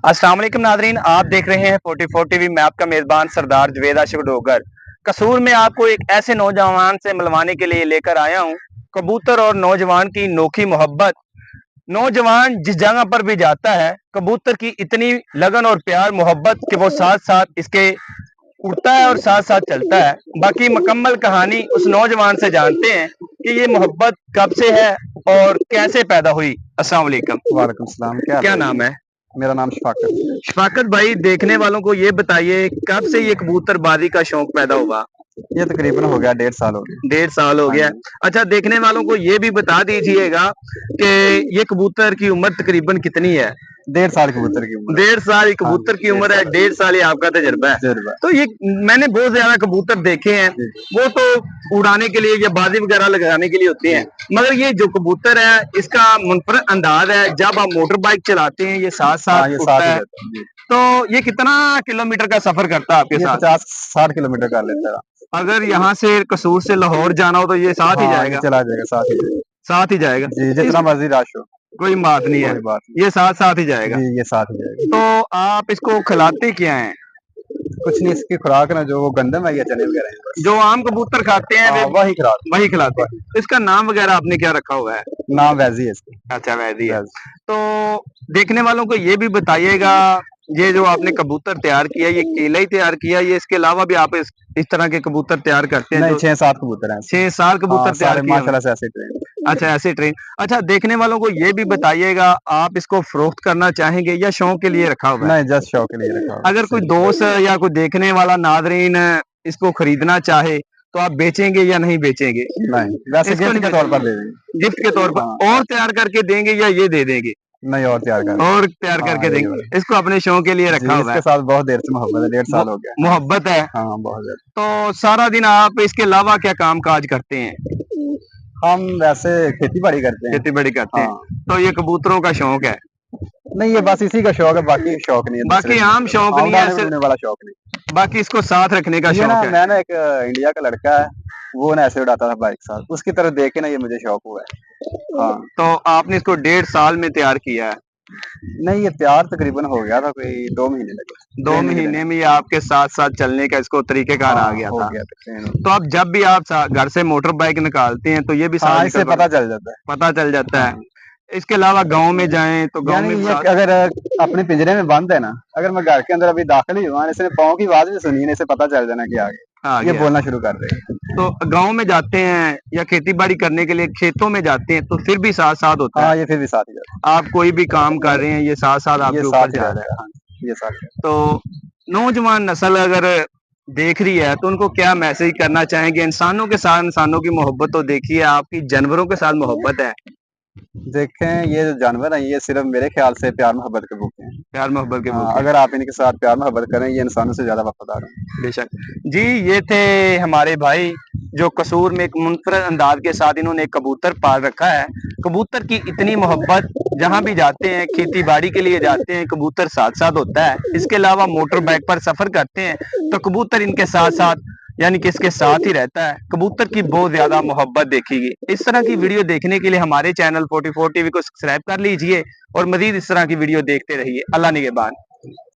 अस्सलाम वालेकुम नादरीन, आप देख रहे हैं 44 टीवी। मैं आपका मेजबान सरदार जवेद आशिक डोगर। कसूर में आपको एक ऐसे नौजवान से मिलवाने के लिए लेकर आया हूं। कबूतर और नौजवान की नोखी मोहब्बत। नौजवान जिस जगह पर भी जाता है, कबूतर की इतनी लगन और प्यार मोहब्बत कि वो साथ साथ इसके उड़ता है और साथ साथ चलता है। बाकी मुकम्मल कहानी उस नौजवान से जानते हैं कि ये मोहब्बत कब से है और कैसे पैदा हुई। अस्सलाम वालेकुम। वालेकुम सलाम। क्या नाम है? मेरा नाम शफाकत। शफाकत भाई, देखने वालों को ये बताइए, कब से ये कबूतरबाजी का शौक पैदा हुआ? ये तकरीबन हो गया 1.5 साल हो गया। 1.5 साल हो हाँ गया। जी। अच्छा, देखने वालों को ये भी बता दीजिएगा कि ये कबूतर की उम्र तकरीबन कितनी है? 1.5 साल कबूतर की उम्र। 1.5 साल हाँ कबूतर की जी, उम्र है। 1.5 साल ही आपका तजर्बा है। तजुर्बा। तो ये मैंने बहुत ज्यादा कबूतर देखे हैं, जी वो तो उड़ाने के लिए या बाजी वगैरह लगाने के लिए होते हैं, मगर ये जो कबूतर है इसका मुनफरद अंदाज है। जब आप मोटर बाइक चलाते हैं ये साथ हाँ, साथ ये उड़ता साथ ही है। रहता है जी। तो ये कितना किलोमीटर का सफर करता है आपके ये साथ? 50-60 किलोमीटर कर लेता है। अगर यहाँ से कसूर से लाहौर जाना हो तो ये साथ ही हाँ, ये जाएगा? चला जाएगा, साथ ही जाएगा। साथ ही जाएगा। जी, इस जितना मर्जी रश हो, कोई बात नहीं है, कोई बात नहीं। ये साथ साथ ही जाएगा। जी, ये साथ ही जाएगा। तो आप इसको खिलाते क्या हैं? कुछ नहीं, इसकी खुराक ना जो वो गंदम है या चने वगैरह हैं बस। जो आम कबूतर खाते हैं वे हाँ, वही खुराक। वही खिलाते हैं। तो इसका नाम वगैरह आपने क्या रखा हुआ है? नाम वैजी है इसका। अच्छा, वैदी है। वैजी। तो देखने वालों को ये भी बताइएगा, ये जो आपने कबूतर तैयार किया ये अकेला ही तैयार किया, ये इसके अलावा भी आप इस तरह के कबूतर तैयार करते हैं? नहीं, जो 6-7 कबूतर हैं इसमें। 6 साल हाँ, कबूतर तैयार सारे किए हुए हैं। माशाल्लाह से ऐसे ट्रेन। अच्छा, ऐसे ट्रेन। अच्छा, देखने वालों को ये भी बताइएगा, आप इसको फरोख्त करना चाहेंगे या शौक के लिए रखा हुआ है? नहीं, जस्ट शौक के लिए रखा हुआ है। अगर कोई दोस्त या कोई देखने वाला नादरीन इसको खरीदना चाहे तो आप बेचेंगे या नहीं बेचेंगे? नहीं, वैसे इसको गिफ्ट नहीं के तौर पर बेचेंगे, दे देंगे। गिफ्ट के तौर पर। हाँ, और तैयार करके देंगे या ये दे देंगे? नहीं और तैयार कर और तैयार हाँ, करके यही देंगे। वाला। इसको अपने शौक के लिए रखा जी, हुआ इसके है। साथ बहुत देर से मोहब्बत है, 1.5 साल हो गया। मोहब्बत है। हाँ, बहुत ज़्यादा। तो सारा दिन आप इसके अलावा क्या काम काज करते हैं? हम वैसे खेती-बाड़ी करते हैं। खेती बाड़ी करते हैं। हाँ, तो ये कबूतरों का शौक है। नहीं ये बस इसी का शौक है, बाकी शौक नहीं है दूसरे बाकी आम शौक हाँ, नहीं है, उड़ाने-उड़ने वाला शौक नहीं। बाकी इसको साथ रखने का ये ना शौक है। मैं ना एक इंडिया का लड़का है, वो ना ऐसे उड़ाता था बाइक साथ, उसकी तरफ देख के ना ये मुझे शौक हुआ है। हाँ, तो आपने इसको 1.5 साल में तैयार किया है। नहीं ये तैयार तकरीबन हो गया था, कोई 2 महीने लगे, 2 ट्रेनिंग महीने लेने। में ये आपके साथ साथ चलने का इसको तरीकेकार आ हाँ, गया हो था। गया था ट्रेनिंग। तो अब जब भी आप घर से मोटर बाइक निकालते हैं तो ये भी साथ हाँ, निकल इससे पता चल जाता है। पता चल जाता है। हाँ। इसके अलावा गांव में जाएं तो गांव यानी में भी ये साथ। अगर अपने पिंजरे में बंद है ना, अगर मैं घर के अंदर अभी दाखिल ही हुआ, इसने पाँव की आवाज भी सुनी है, इसे पता चल जाना कि आ आ गए, ये गया। बोलना शुरू कर देगा। तो गांव में जाते हैं या खेती बाड़ी करने के लिए खेतों में जाते हैं तो फिर भी साथ साथ होता हाँ, है। ये फिर भी साथ ही जाता आप कोई भी काम कर रहे हैं ये साथ साथ है, ये आपके ऊपर साथ ही जा रहा रहता है। है। हाँ, ये साथ ही रहता तो नौजवान नस्ल अगर देख रही है तो उनको क्या मैसेज करना चाहेंगे? इंसानों के साथ इंसानों की मोहब्बत तो देखिए, आपकी जानवरों के साथ मोहब्बत है। है। देखें ये जो जानवर हैं, ये सिर्फ मेरे ख्याल से प्यार मोहब्बत के भूखे हैं। प्यार मोहब्बत के हाँ, भूखे। अगर आप इनके साथ प्यार मोहब्बत करें, ये इंसानों से ज्यादा वफादार हैं। बेशक। जी, ये थे हमारे भाई जो कसूर में एक मुनफरद अंदाज के साथ इन्होंने एक कबूतर पाल रखा है। कबूतर की इतनी मोहब्बत, जहां भी जाते हैं खेती बाड़ी के लिए जाते हैं कबूतर साथ साथ होता है। इसके अलावा मोटर बाइक पर सफर करते हैं तो कबूतर इनके साथ साथ यानी कि इसके साथ ही रहता है। कबूतर की बहुत ज्यादा मोहब्बत देखिए। इस तरह की वीडियो देखने के लिए हमारे चैनल 44 टीवी को सब्सक्राइब कर लीजिए और मजीद इस तरह की वीडियो देखते रहिए। अल्लाह निगहबान।